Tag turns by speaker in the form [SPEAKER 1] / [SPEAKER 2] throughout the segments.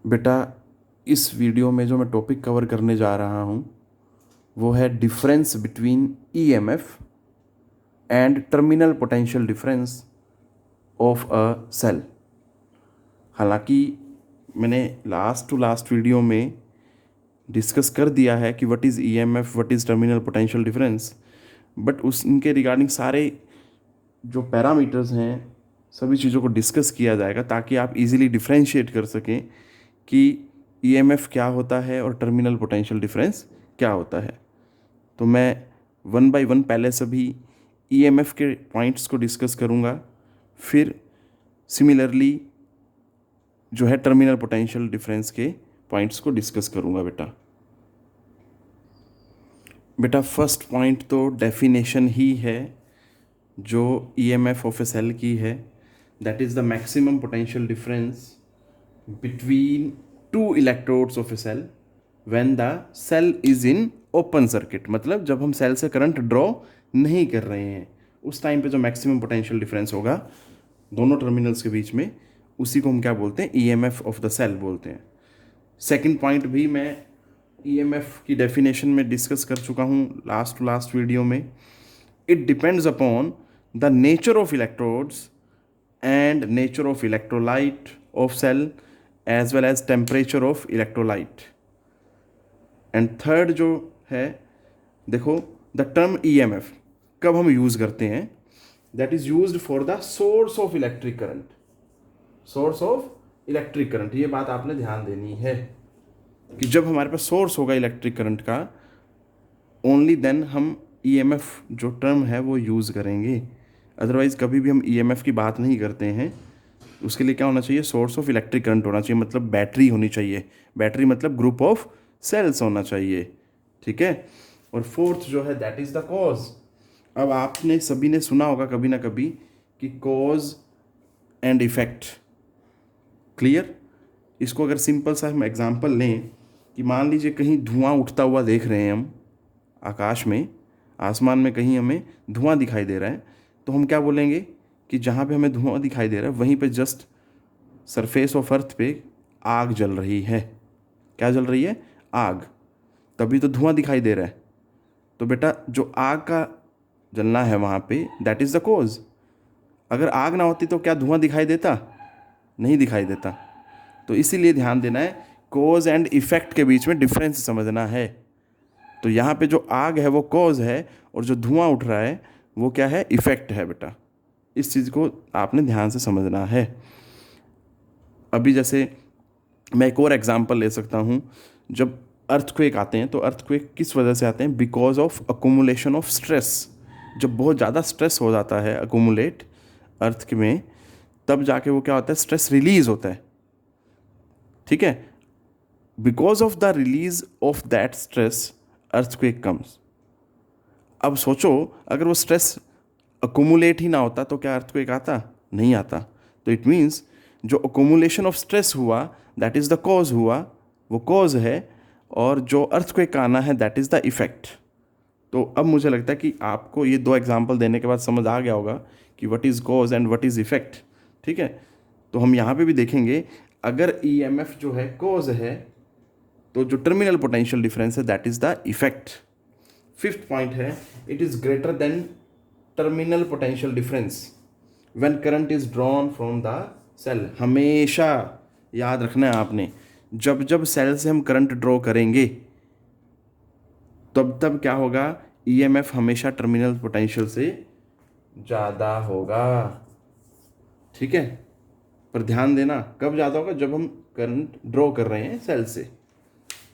[SPEAKER 1] बेटा, इस वीडियो में जो मैं टॉपिक कवर करने जा रहा हूँ वो है difference between EMF and terminal potential difference of a cell. हालांकि मैंने लास्ट टू लास्ट वीडियो में डिस्कस कर दिया है कि what is EMF, what is terminal potential difference, but उनके रिगार्डिंग सारे जो पैरामीटर्स हैं सभी चीज़ों को डिस्कस किया जाएगा ताकि आप इजीली डिफरेंशिएट कर सकें कि ईएमएफ क्या होता है और टर्मिनल पोटेंशियल डिफरेंस क्या होता है। तो मैं वन बाय वन पहले सभी ईएमएफ के पॉइंट्स को डिस्कस करूँगा, फिर सिमिलरली जो है टर्मिनल पोटेंशियल डिफरेंस के पॉइंट्स को डिस्कस करूँगा। बेटा फर्स्ट पॉइंट तो डेफिनेशन ही है जो ईएमएफ ऑफ ए सेल की है, that is the maximum potential difference between two electrodes of a cell when the cell is in open circuit. मतलब जब हम सेल से करंट ड्रॉ नहीं कर रहे हैं उस टाइम पे जो मैक्सिमम पोटेंशियल डिफरेंस होगा दोनों टर्मिनल्स के बीच में, उसी को हम क्या बोलते हैं, ईएमएफ ऑफ द सेल बोलते हैं। सेकंड पॉइंट भी मैं ईएमएफ की डेफिनेशन में डिस्कस कर चुका हूँ लास्ट वीडियो में। It depends upon the nature of electrodes and nature of electrolyte of cell as well as temperature of electrolyte। and third जो है, देखो the term EMF कब हम यूज़ करते हैं, that is used for the source of electric current। source of electric current, ये बात आपने ध्यान देनी है कि जब हमारे पास सोर्स होगा इलेक्ट्रिक करंट का ओनली देन हम EMF जो टर्म है वो यूज़ करेंगे। अदरवाइज़ कभी भी हम ईएमएफ की बात नहीं करते हैं। उसके लिए क्या होना चाहिए, सोर्स ऑफ इलेक्ट्रिक करंट होना चाहिए, मतलब बैटरी होनी चाहिए। बैटरी मतलब ग्रुप ऑफ सेल्स होना चाहिए, ठीक है। और फोर्थ जो है दैट इज़ द कॉज। अब आपने सभी ने सुना होगा कभी ना कभी कि कॉज एंड इफेक्ट, क्लियर। इसको अगर सिंपल सा हम एग्जांपल लें कि मान लीजिए कहीं धुआं उठता हुआ देख रहे हैं हम आकाश में, आसमान में कहीं हमें धुआं दिखाई दे रहा है, तो हम क्या बोलेंगे कि जहाँ पे हमें धुआं दिखाई दे रहा है वहीं पे जस्ट सरफेस ऑफ अर्थ पे आग जल रही है। क्या जल रही है, आग, तभी तो धुआं दिखाई दे रहा है। तो बेटा जो आग का जलना है वहाँ पे दैट इज़ द कॉज। अगर आग ना होती तो क्या धुआं दिखाई देता, नहीं दिखाई देता। तो इसीलिए ध्यान देना है, कॉज एंड इफेक्ट के बीच में डिफरेंस समझना है। तो यहाँ पे जो आग है वो कॉज है और जो धुआं उठ रहा है वो क्या है, इफेक्ट है। बेटा इस चीज़ को आपने ध्यान से समझना है। अभी जैसे मैं एक और एग्जांपल ले सकता हूँ, जब अर्थक्वेक आते हैं तो अर्थक्वेक किस वजह से आते हैं, because of accumulation of stress. जब बहुत ज़्यादा स्ट्रेस हो जाता है अकोमुलेट अर्थ में, तब जाके वो क्या होता है, स्ट्रेस रिलीज होता है, ठीक है। Because of the release of that stress earthquake comes. अब सोचो अगर वो स्ट्रेस अकोमुलेट ही ना होता तो क्या अर्थक्वेक आता, नहीं आता। तो इट मीन्स जो अकोमुलेशन ऑफ स्ट्रेस हुआ दैट इज़ द कॉज हुआ, वो कॉज है, और जो अर्थक्वेक आना है दैट इज़ द इफेक्ट। तो अब मुझे लगता है कि आपको ये दो एग्जांपल देने के बाद समझ आ गया होगा कि what is cause and what is effect, ठीक है। तो हम यहाँ पे भी देखेंगे, अगर ईएमएफ जो है कॉज है तो जो टर्मिनल पोटेंशियल डिफरेंस है that is the effect. Fifth point है, it is greater than terminal potential difference when current is drawn from the cell. हमेशा याद रखना है आपने, जब जब सेल से हम करंट ड्रॉ करेंगे तब तब क्या होगा, ईएमएफ हमेशा टर्मिनल पोटेंशियल से ज़्यादा होगा, ठीक है। पर ध्यान देना कब ज़्यादा होगा, जब हम करंट ड्रॉ कर रहे हैं सेल से,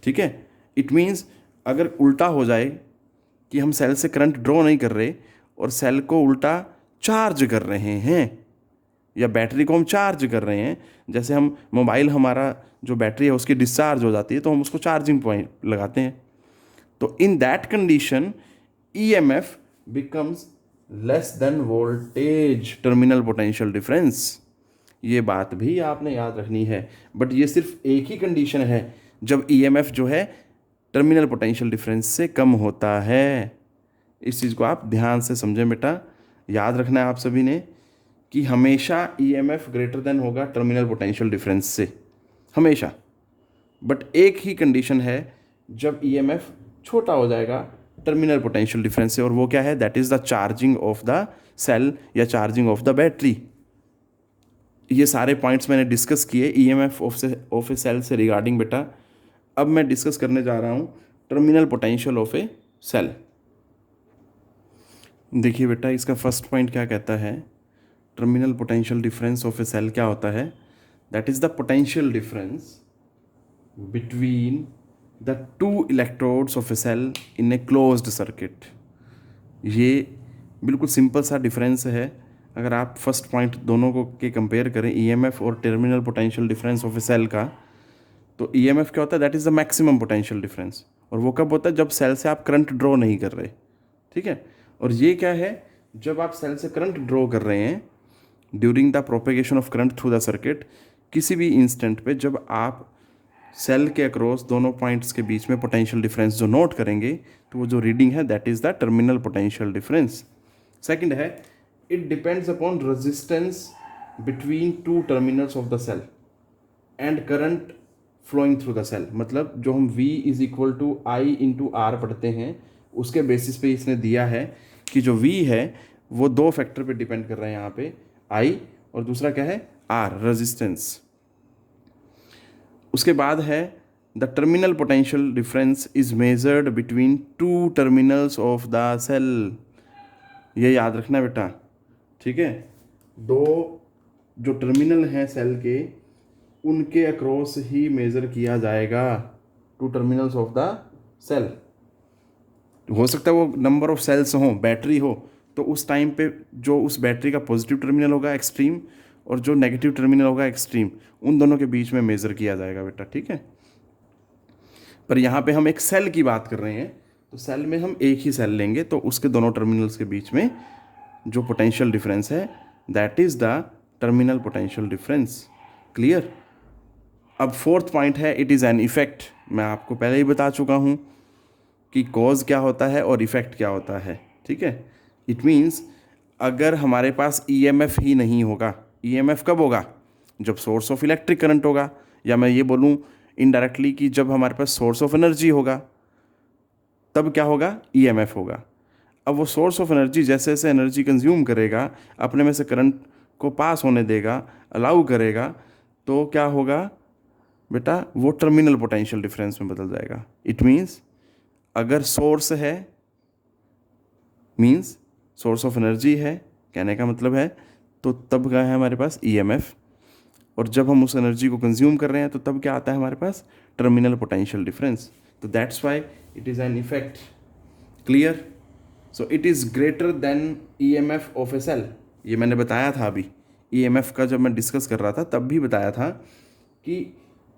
[SPEAKER 1] ठीक है। इट मीन्स अगर उल्टा हो जाए कि हम सेल से करंट ड्रॉ नहीं कर रहे और सेल को उल्टा चार्ज कर रहे हैं, या बैटरी को हम चार्ज कर रहे हैं, जैसे हम मोबाइल, हमारा जो बैटरी है उसकी डिस्चार्ज हो जाती है तो हम उसको चार्जिंग पॉइंट लगाते हैं। तो in that condition EMF becomes less than voltage terminal potential difference. ये बात भी आपने याद रखनी है। बट ये सिर्फ एक ही कंडीशन है जब ईएमएफ जो है टर्मिनल पोटेंशियल डिफरेंस से कम होता है। इस चीज़ को आप ध्यान से समझें बेटा, याद रखना है आप सभी ने कि हमेशा ईएमएफ ग्रेटर देन होगा टर्मिनल पोटेंशियल डिफरेंस से, हमेशा। बट एक ही कंडीशन है जब ईएमएफ छोटा हो जाएगा टर्मिनल पोटेंशियल डिफरेंस से, और वो क्या है? That is the charging of the cell या चार्जिंग ऑफ द बैटरी। ये सारे पॉइंट्स मैंने डिस्कस किए ईएमएफ ऑफ ए सेल से रिगार्डिंग बेटा। अब मैं डिस्कस करने जा रहा हूँ terminal potential of a cell. देखिए बेटा, इसका फर्स्ट पॉइंट क्या कहता है? Terminal potential difference of a cell क्या होता है? That is the potential difference between the two electrodes of a cell in a closed circuit. ये बिल्कुल सिंपल सा डिफरेंस है। अगर आप फर्स्ट पॉइंट दोनों को के कंपेयर करें, ईएमएफ और terminal potential difference of a cell का, तो ईएमएफ क्या होता है? That is the maximum potential difference. और वो कब होता है? जब सेल से आप करंट ड्रॉ नहीं कर रहे, ठीक है। और ये क्या है? जब आप सेल से करंट ड्रॉ कर रहे हैं during the propagation of current through the circuit, किसी भी इंस्टेंट पे जब आप सेल के अक्रॉस दोनों पॉइंट्स के बीच में पोटेंशियल डिफरेंस जो नोट करेंगे, तो वो जो रीडिंग है that is the terminal potential difference. Second है, it depends upon resistance between two terminals of the cell and current flowing through the cell. मतलब जो हम V is equal to I into R पढ़ते हैं, उसके basis पे इसने दिया है कि जो V है वो दो फैक्टर पे डिपेंड कर रहे हैं यहाँ पे, I और दूसरा क्या है? R, resistance. उसके बाद है the terminal potential difference is measured between two terminals of the cell. ये याद रखना बेटा, ठीक है। दो जो टर्मिनल हैं सेल के, उनके अक्रॉस ही मेज़र किया जाएगा, two terminals of the cell. हो सकता है वो नंबर ऑफ सेल्स हो, बैटरी हो, तो उस टाइम पे जो उस बैटरी का पॉजिटिव टर्मिनल होगा एक्सट्रीम और जो नेगेटिव टर्मिनल होगा एक्सट्रीम, उन दोनों के बीच में मेज़र किया जाएगा बेटा, ठीक है। पर यहाँ पे हम एक सेल की बात कर रहे हैं, तो सेल में हम एक ही सेल लेंगे, तो उसके दोनों टर्मिनल्स के बीच में जो पोटेंशियल डिफरेंस है that is the terminal potential difference. Clear? अब फोर्थ पॉइंट है, इट इज़ एन इफेक्ट। मैं आपको पहले ही बता चुका हूँ कि कॉज क्या होता है और इफेक्ट क्या होता है, ठीक है। इट मीन्स अगर हमारे पास ईएमएफ ही नहीं होगा, ईएमएफ कब होगा? जब सोर्स ऑफ इलेक्ट्रिक करंट होगा, या मैं ये बोलूँ इनडायरेक्टली कि जब हमारे पास सोर्स ऑफ एनर्जी होगा, तब क्या होगा? ईएमएफ होगा। अब वो सोर्स ऑफ एनर्जी जैसे जैसे एनर्जी कंज्यूम करेगा, अपने में से करंट को पास होने देगा, अलाउ करेगा, तो क्या होगा बेटा? वो टर्मिनल पोटेंशियल डिफरेंस में बदल जाएगा। इट मीन्स अगर सोर्स है, मीन्स सोर्स ऑफ एनर्जी है, कहने का मतलब है, तो तब क्या है हमारे पास? ईएमएफ। और जब हम उस एनर्जी को कंज्यूम कर रहे हैं, तो तब क्या आता है हमारे पास? Terminal potential difference. तो that's why it is an effect. Clear? So it is greater than EMF of a cell. ये मैंने बताया था अभी, ईएमएफ का जब मैं डिस्कस कर रहा था तब भी बताया था कि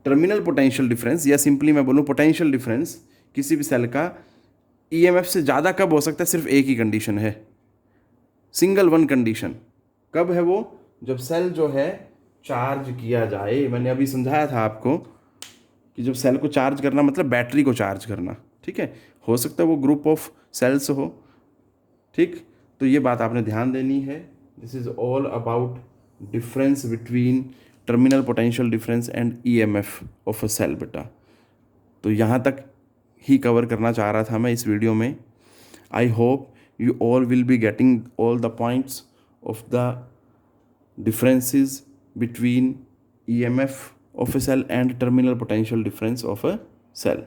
[SPEAKER 1] टर्मिनल पोटेंशियल डिफरेंस, या सिंपली मैं बोलूँ पोटेंशियल डिफरेंस किसी भी सेल का ईएमएफ से ज़्यादा कब हो सकता है? सिर्फ एक ही कंडीशन है, सिंगल वन कंडीशन। कब है वो? जब सेल जो है चार्ज किया जाए। मैंने अभी समझाया था आपको कि जब सेल को चार्ज करना मतलब बैटरी को चार्ज करना, ठीक है। हो सकता है वो ग्रुप ऑफ सेल्स हो, ठीक। तो ये बात आपने ध्यान देनी है। This is all about difference between terminal potential difference and EMF of a cell बेटा। तो यहाँ तक ही कवर करना चाह रहा था मैं इस वीडियो में। I hope you all will be getting all the points of the differences between EMF of a cell and terminal potential difference of a cell.